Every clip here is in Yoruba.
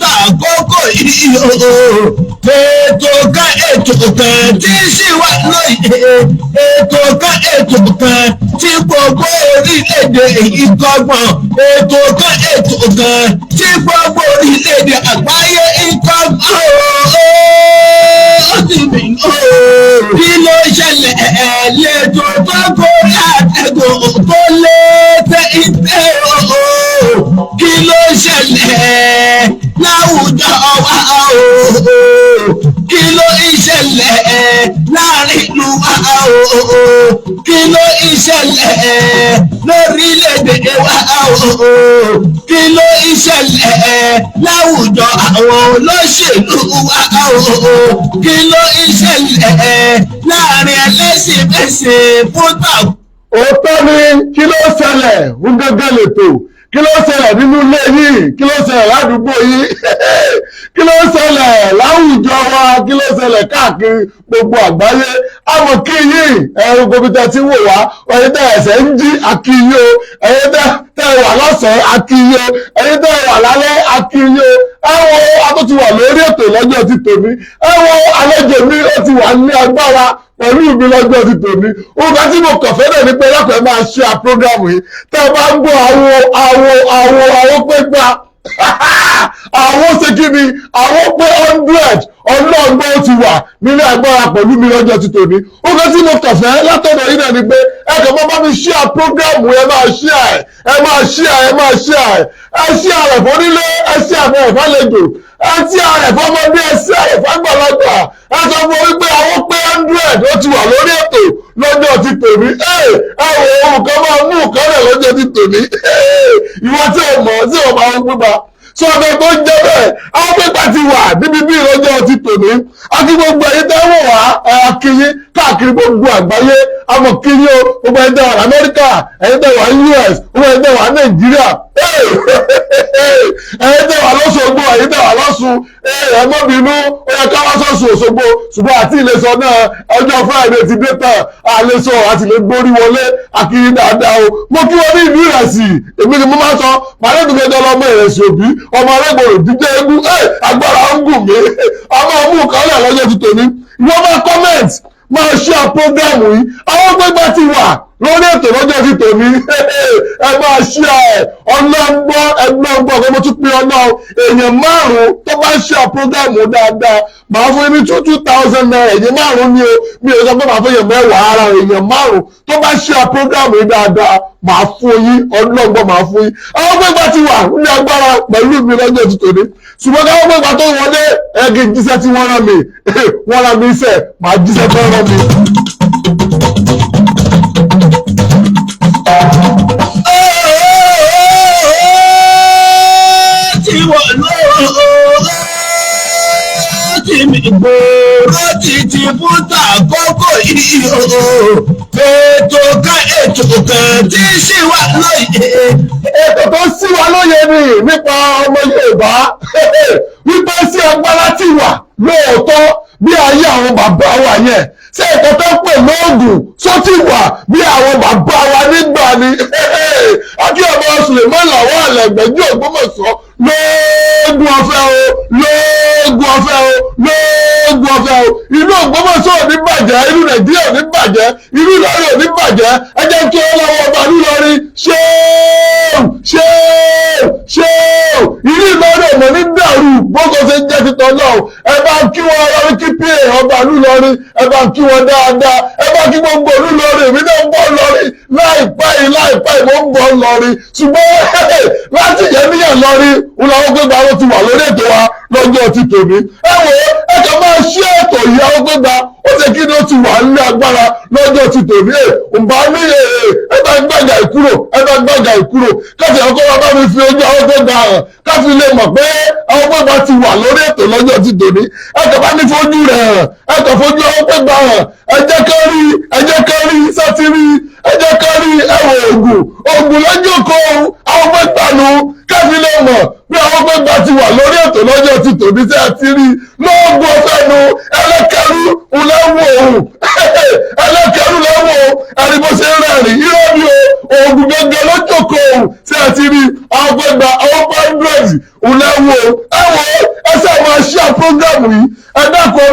tàkókò yìí o. Ètò kan tí sì wà lóye. Ètò kan tí gbogbo orílẹ̀-èdè ìkọ́gbọ̀n. Ètò kan tí gbogbo orílẹ̀-èdè àgbáyé ìkọ́gbọ̀n. Kí ló ṣẹlẹ̀ lẹ́tọ̀ tó gorí àtẹ̀gùn tó lé tẹ ìtẹ́ o? Kí ló ṣẹlẹ̀ láwùjọ wa o? Kí ló ṣẹlẹ̀ láàrin ìlú wa o? Kí ló ṣẹlẹ̀ lórílẹ̀-èdè wa o? Kí ló ṣẹlẹ̀ láwùjọ àwọn olóṣèlú wa o? Kí ló ṣẹlẹ̀ láàrin ẹlẹ́sìn mẹ́sìn fún tàwọn. Òótọ́ ni kí ló ṣẹlẹ̀ ń gángan lètò, kí ló ṣẹlẹ̀ nínú ilé yìí, kí ló ṣẹlẹ̀ ládùúgbò yìí, kí ló ṣẹlẹ̀ láwùjọ wa, kí ló ṣẹlẹ̀ káàkiri gbogbo àgbáyé. Àmọ́ kí yìí ẹ̀rù gómìnà tí wò wá, ẹ̀yin tẹ́ ẹ̀sẹ̀ ń jí akíyí o, ẹ̀yin tẹ́ wà lọ́sàn-án akíyí o, ẹ̀yin tẹ́ wà lálẹ́ akíyí o. Ẹ̀wọ̀n ató ti wà lórí ètò lọ́jọ́ ti tòní, ẹ̀wọ̀n àlejò mi ó ti wà ní agbára pẹ̀lú mi lọ́jọ́ ti tòní. Ògbà tí mo kàn fẹ́rẹ̀ ní pé lápẹ̀ máa ṣe àprógrámù yìí tẹ́ bá ń gbọ́ àwọn pé gbà àwọn ṣe kí ni àwọn pé 100 ọlọ́gbọ́n ti wà nílé agbára pẹ̀lú mi lọ́jọ́ ti tòní. Ògbà tí mo kàn fẹ́ látọ̀dọ̀ yìí náà ni pé ẹ̀kọ́ bá mi ṣe àprógrámù ẹ máa ṣe rẹ̀ fónílé, ẹ ṣe àmì ẹ̀fọ́lẹ́jọ, ẹ ṣe rẹ̀ fọ́mọdé, ẹ ṣe rẹ̀ fọ́gbàlagbà. Ẹ sọ fún mi pé àwọn pé 100 ó ti wà lórí ètò lọ́jọ́ ti tòní. Ohun kan máa mú nǹkan rẹ̀ lọ́jọ́ ti tòní. Ìwọ tí o mọ̀ tí o máa ń pípa sọ́dọ̀ tó ń jẹ́ bẹ́ẹ̀, àwọn pípa ti wà níbi bí lọ́jọ́ ti tòní. Akí gbogbo ẹ̀yin tẹ́ wọ̀ wá akíyín káàkiri gbogbo àgbáyé. Àmọ́ kíyín o, gbogbo ẹ̀yin tẹ́ wà Amẹ́ríkà, ẹ̀yin tẹ́ wà US, gbogbo ẹ̀yin tẹ́ wà Nàìjíríà, ẹ̀yin tẹ́ wà lọ́sọ̀gbọ̀, ẹ̀yin tẹ́ wà lọ́sùn, ẹ má bínú, ó yẹ ká wá sọ́sùn Òṣogbo, ṣùgbọ́n àti ìlẹsọ náà ọjọ́ Friday ti dé tán, àlesọ àti lè gbórí wọlé akíyín dáadáa o. Mo kí wọn ní ìlú ìrẹsì, èmi ni mo máa sọ, màálù tó kẹjọ lọmọ ìrẹsì òbí, ọmọ arẹ́gbọ̀rọ̀ díjẹ́ egún, agbára ń gùn mí, ọmọ ọmú kan lẹ̀ lọ́jọ́ ti tòní. Ìwọ́n bá comment máa ṣe àpógámù yìí, àwọn gbégbá ti wà lórí ètò lọ́jọ́ ti tòní. Ẹ máa ṣe ọlọ́gbọ́n kí mo tún pín ọ̀nà èèyàn 5 tó bá ṣe àpógámù dáadáa màá fún ní 2,000 naira. Èèyàn 5 ni o, mi ò sọ pé màá fún èèyàn 10 ara èèyàn 5 tó bá ṣe àpógámù yìí dáadáa màá fún yín ọlọ́gbọ́n, màá fún yín. Àwọn gbégbá ti wà ní agbára pẹ̀lú mi lọ́jọ́ ti tòní, ṣùgbọ́n káwọn gbégbá tó wọlé ẹgbẹ́ jíṣẹ́ tí wọ́n rán mi wọ́n rán mi iṣẹ́ màá jíṣẹ́ tó rán mi. Ìgbòho ti fún tàkókò yìí o. Ètò kan tí sì wà lóye. Ètò tó sì wà lóye ni nípa ọmọ Yorùbá wípé sí agbára ti wà lóòótọ́ bí ayé àwọn bàbá wa yẹn. Ṣé ètò tó pè lóògùn só ti wà bí àwọn bàbá wa nígbà ni. Akí ọmọ Suleiman Lawal Àlẹ̀gbẹ́jú Ògbómọ̀ṣọ́ lóògùn ọ̀fẹ́ o, lóògùn ọ̀fẹ́ o, lóògùn ọ̀fẹ́ o. Ìlú Ògbómọ̀ṣọ́ ò ní bàjẹ́, ìlú Nàìjíríà ò ní bàjẹ́, ìlú Ìlọrin ò ní bàjẹ́. Ẹ jẹ́ kí ó lọ́wọ́ ọba Ìlọrin ṣéèw ìlú Ìlọrin ọmọ ní dàrú bókò ṣe ń jẹ́ títọ́ náà. Ẹ bá kí wọn lọrí kí pé ọba Ìlọrin, ẹ bá kí wọn dáadáa, ẹ bá kí gbogbo Ìlọrin. Èmi náà ń bọ̀ Ìlọrin láìpẹ́ yìí mo ń bọ̀ Ìlọrin, ṣùgbọ́n láti yẹ níyàn lọrin ìlàwọ́ gbégbá ló ti wà lórí ètò wa lọ́jọ́ ti tòní. Ẹ wò ẹ kàn máa ṣí ètò ìyàwó gbégbá ó ṣe kí ni ó ti wà ní agbára lọ́jọ́ ti tòní. Ǹbá ní ẹ bá gbàgà ìkúrò káfí ọkọ̀ wa bá mi fi ojú àwọn gbégbá hàn káfí lè mọ̀ pé àwọn gbégbá ti wà lórí ètò lọ́jọ́ ti tòní. Ẹ kàn bá ní fojú rẹ̀ hàn, ẹ kàn fojú àwọn gbégbá hàn, ẹ jẹ́ ká rí sátírì, ẹ jẹ́ ká rí ẹ̀wọ̀ ògùn lọ́jọ́ kan àwọn gbégbá nu káfí lè mọ̀ bí àwọn gbégbá ti wà lórí ètò lọ́jọ́ ti tòní tí a ti rí lóògùn ọ̀fẹ́ nu ẹlẹ́kẹ̀rú lẹ́wọ̀ òun ẹlẹ́kẹ̀rú lẹ́wọ̀ ẹni bó ṣe ń rẹ̀rìn irọ́ bí o oògùn gẹ́gẹ́ lójókòó òun ṣé ẹ ti rí àwọn pẹ́ gba àwọn hundred òlẹ́wọ̀ ẹsẹ̀ máa ṣíà program yìí ẹ dákun ẹ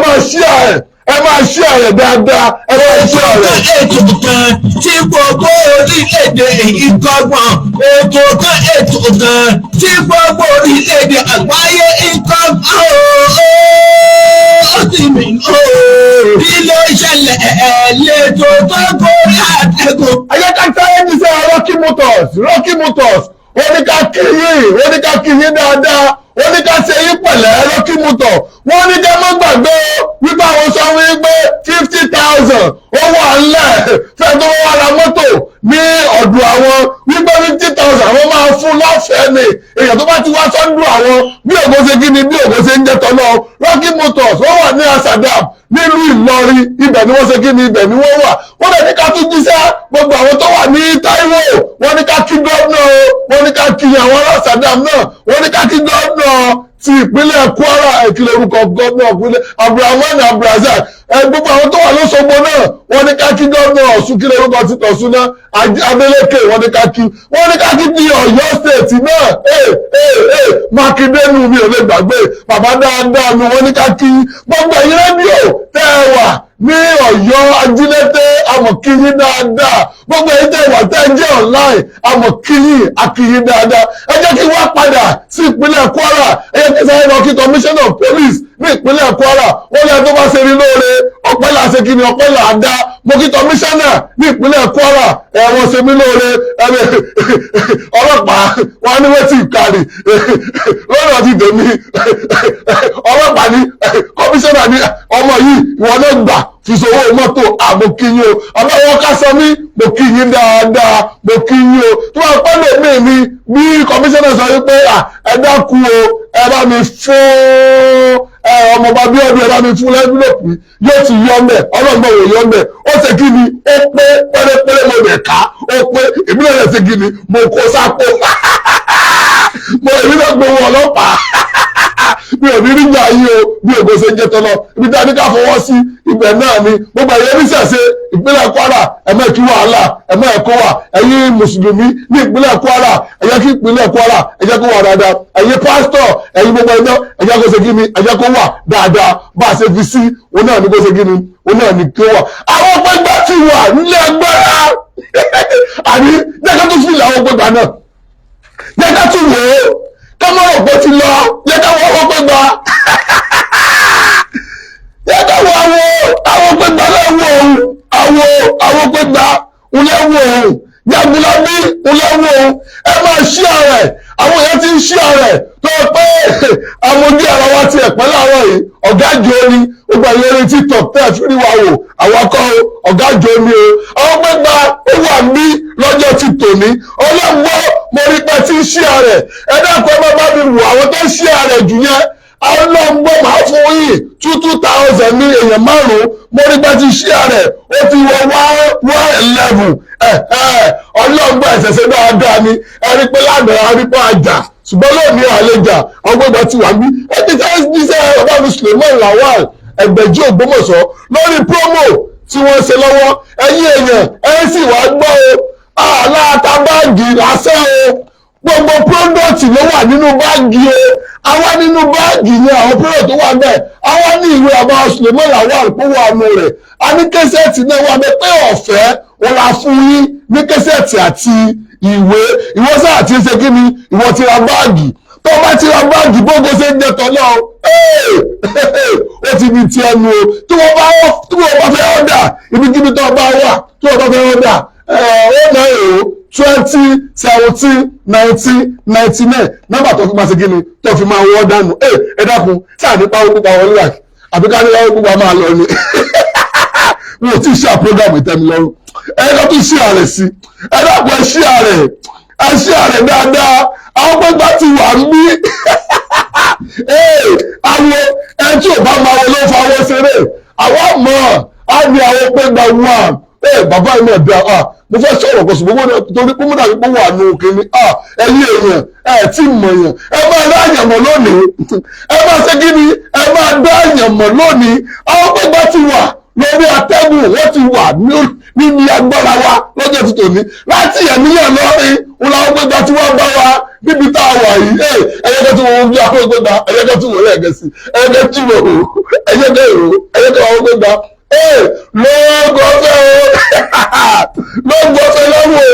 máa ṣíà dáadáa ẹ máa ṣíà rẹ̀. ètò kan tí gbogbo orílẹ̀-èdè ìkọ́gbọ̀n ètò kan tí gbogbo orílẹ̀-èdè àgbáyé ìkọ́gbọ̀n ó ti mì kí ló ṣẹlẹ̀ lẹ́tọ̀ tó gorí àtẹ̀gùn. ayékántá ẹni sẹ́ Rocky Motors oníkàkíyìn dáadáa oníkàṣe yín pẹ̀lẹ́ Rocky Motors wọ́n ní kẹ́ mọ́ gbàgbé wípé àwọn sọ wípé 50,000 ó wà ńlẹ̀ fẹ́ tó wọ́n wá ra mọ́tò ní ọ̀dọ̀ àwọn wípé 50,000 àwọn máa fún lọ́fẹ̀ẹ́ ni èèyàn tó bá ti wá sọ́dọ̀ àwọn bí ògo ṣe kí ni bí ògo ṣe ń jẹ́ tọ́lọ́ Rocky Motors wọ́n wà ní Asadam nílùú Ìlọrin ibẹ̀ ni wọ́n ṣe kí ni ibẹ̀ ni wọ́n wà wọ́n lè ní ká tún jíṣẹ́ gbogbo àwọn tó wà ní Táíwò wọ́n ní ká kí gómìnà wọ́n ní ká kí àwọn ará Asadam náà wọ́n ní ká kí gómìnà ti ìpínlẹ̀ Kwara ìkìlẹ̀ orúkọ gómìnà ìpínlẹ̀ Abdulrahman Abdulrazak gbogbo àwọn tó wà lóṣogbo náà wọ́n ní ká kí gómìnà Ọ̀ṣun kílẹ̀ orúkọ ti tọ̀ṣun náà Adeleke wọ́n ní ká kí ní Ọ̀yọ́ stéètì náà Mákindé nù mi ò lè gbàgbé bàbá dáadáa nu wọ́n ní ká kí gbogbo ẹ̀yin rédíò tẹ́ ẹ wà ní Ọ̀yọ́ ajílété amọ̀kíyín dáadáa gbogbo ẹ̀yin tẹ́ ẹ wà tẹ́ ẹ jẹ́ online amọ̀kíyín akíyín dáadáa ẹ jẹ́ kí wọ́n padà sí ìpínlẹ̀ Kwara ẹ jẹ́ kí sáré lọ kí commissioner of police ní ìpínlẹ̀ Kwara wọ́n lẹ́yìn tó bá ṣe rí lóore ọpẹ́ là ṣe kí ni ọpẹ́ là dá mo kí commissioner ní ìpínlẹ̀ Kwara wọ́n ṣe mí lóore ọlọ́pàá wọn ní wọ́n ti kárì lọ́dọ̀ ti tèmi ọlọ́pàá ní commissioner ní ọmọ yìí ìwọ náà gbà fi sowó mọ́tò àmọ́kíyín o ọlọ́wọ́ ká sọ mí mo kí yín dáadáa mo kí yín o tí wọ́n pẹ́ lómi mi bí commissioner sọ wípé ẹ dákun o ẹ bá mi fún ọmọọba bí ọdún ẹ bá mi fún lẹ́gbẹ̀lẹ́pì yóò ti yọ mẹ́ ọlọ́gbọ̀n wò yọ mẹ́ ó ṣe kí ni ó pé pẹ́rẹ́pẹ́rẹ́ mo rẹ̀ ká ó pé èmi náà rẹ̀ ṣe kí ni mo kó sápò èmi náà gbowó ọlọ́pàá mi ò ní rí gbà yí o bí ògo ṣe ń jẹ tọ́lọ ibi tí a ní ká fọwọ́ sí ibẹ̀ náà ni gbogbo ẹ̀yẹ oníṣẹ̀ṣe ìpínlẹ̀ Kwara ẹ̀mọ́ ẹ̀kí wàhálà ẹ̀mọ́ ẹ̀kọ́ wà ẹ̀yin mùsùlùmí ní ìpínlẹ̀ Kwara ẹ̀yẹ kí ìpínlẹ̀ Kwara ẹ̀jẹ̀ kó wà dáadáa ẹ̀yin pásítọ̀ ẹ̀yin gbogbo ẹ̀yẹ ẹ̀jẹ̀ kó ṣe kí ni ẹ̀jẹ̀ kó wà dáadáa bá a ṣe fi sí òun náà ní kó ṣe kí ni òun náà ní kó wà. àwọn gbẹgbẹ ti wà nílé agbára àní jẹ́ ká tún fìlà àwọn gbẹgbẹ náà jẹ́ ká tún wò ó kámọ́ ọ̀pọ̀ ti lọ jẹ́ ká wọ́n wọ́n gbẹgbẹ jẹ́ ká wọ́n àwọn gbẹgbẹ lẹ́wọ̀ àwọn gbẹgbẹ lẹ́wọ̀ Jagunlabi lẹ́wọ̀ ẹ máa ṣí ààrẹ àwọn èèyàn ti ń ṣí ààrẹ tó pé àwọn ojú ara wa ti ẹ̀pẹ́ láàárọ̀ yìí ọ̀gá ìjọ ni gbogbo ẹ̀yẹ orí TikTok tẹ́ ẹ̀ fi rí wa wò àwọn akọ́ ọ̀gá ìjọ ni o àwọn gbẹgbẹ ó wà ní lọ́jọ́ ti tòní ọlọ́gbọ́ mo rí pé tí ń ṣí ààrẹ ẹ dákun ẹ bá mi wò àwọn tó ń ṣí ààrẹ jù yẹn ọlọ́gbọ́ máa fún yìí 2,000 ní èèyàn márùn-ún mo rí pé tí ń ṣí ààrẹ ó ti wọ 111 ọlọ́gbọ́ ẹ̀sẹ̀sẹ̀ dáadáa ni ẹ rí pé lánàá a rí pé àjà ṣùgbọ́n lónìí àlejà ọgbọ́dọ̀ ti wà bí ẹ ti fẹ́ jíṣẹ́ ọba mi Suleiman Lawal Ẹgbẹ̀jí Ògbómọ̀ṣọ́ lórí promo tí wọ́n ṣe lọ́wọ́ ẹ̀yin èèyàn ẹ̀ sì wá gbọ́ o aláta báàgì lásán o gbogbo pírọ́dọ̀tì ló wà nínú báàgì o àwa nínú báàgì yẹn àwọn pírọ́dọ̀tì tó wà bẹ́ẹ̀ àwa ní ìwé àbá Suleiman Lawal kó wà nù rẹ̀ a ní kẹsẹ̀tì náà wà bẹ́ẹ̀ pé ọ̀fẹ́ wọn la fún yín ní kẹsẹ̀tì àti ìwé ìwọ́sẹ̀ àti ṣe kí ni ìwọ ti ra báàgì tó bá ti ra báàgì bógo ṣe ń jẹtọ̀ náà ó ti ní ti ẹnu o tí wọ́n bá fẹ́ ọ̀dà ibikíbi tó bá wà tí wọ́n bá fẹ́ ọ̀dà ó náà èrò 20 17 19 99 nọ́mbà tó fi máa ṣe kí ni tó fi máa wọ́ dànù ẹ dákun sáà nípa owó púpọ̀ wọlé wà àbí ká ní owó púpọ̀ máa lọ ni mi ò tí ì ṣe àpọ́gàmù ìtẹ́mi lọ́rùn ẹ lọ́ tún ṣí ààrẹ sí ẹ dákun ẹ ṣí ààrẹ dáadáa àwọn gbẹ́gbẹ́ ti wà ń bí àwọn ẹni tí ò bá máa wọlé fọwọ́ ṣeré àwọn mọ̀ á ní àwọn gbẹ́gbẹ́ wọn bàbá yìí náà dá mo fẹ́ sọ̀rọ̀ kò ṣùgbọ́n torí pé mo dàbí pé wà nù kínní ẹ̀yin èèyàn tí mọ̀ èèyàn ẹ máa dá àyàn mọ̀ lónìí ẹ máa ṣe kí ni ẹ máa dá àyàn mọ̀ lónìí àwọn gbẹ́gbẹ́ ti wà lórí atẹ́gùn wọ́n ti wà níbi agbára wa lọ́jọ́ ti tòní láti ẹ̀míyàn lọ́rin làwọn gbẹgbà tí wọ́n bá wa níbi tá a wà yìí ẹ̀yẹ́dẹ́ tí wọ́n bí àwọn gbẹgbà ẹ̀yẹ́dẹ́ tí wọ́n lẹ́ẹ̀kẹ́ sí ẹ̀yẹ́dẹ́ tí wọ́n rò ẹ̀yẹ́dẹ́ àwọn gbẹgbà lọ́gọ́fẹ́ lọ́wọ́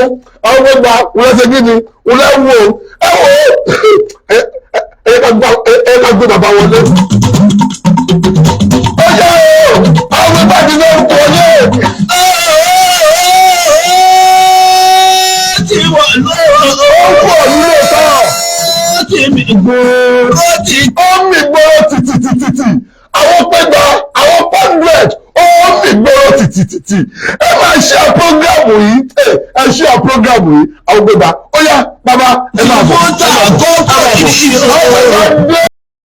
àwọn gbẹgbà wọ́n lẹ́sẹ̀ kí ni wọ́n lẹ́wọ́ ẹ̀ka gbé bàbá wọlé. ọjọ́ àwọn gbẹgbà ti fẹ́ wọlé. tí wọ́n mi gbòòrò ti. ó mì gbòòrò tìtìtìtì àwọn pẹ́gbà àwọn pọ́ndrẹ́d ó mì gbòòrò tìtìtìtì ẹ máa ṣe àpọ́gàmù yìí ẹ ṣe àpọ́gàmù yìí àwọn gbẹgbà ó yá bàbá ẹ máa bọ̀. ìfúntà kọ́kọ́ yìí.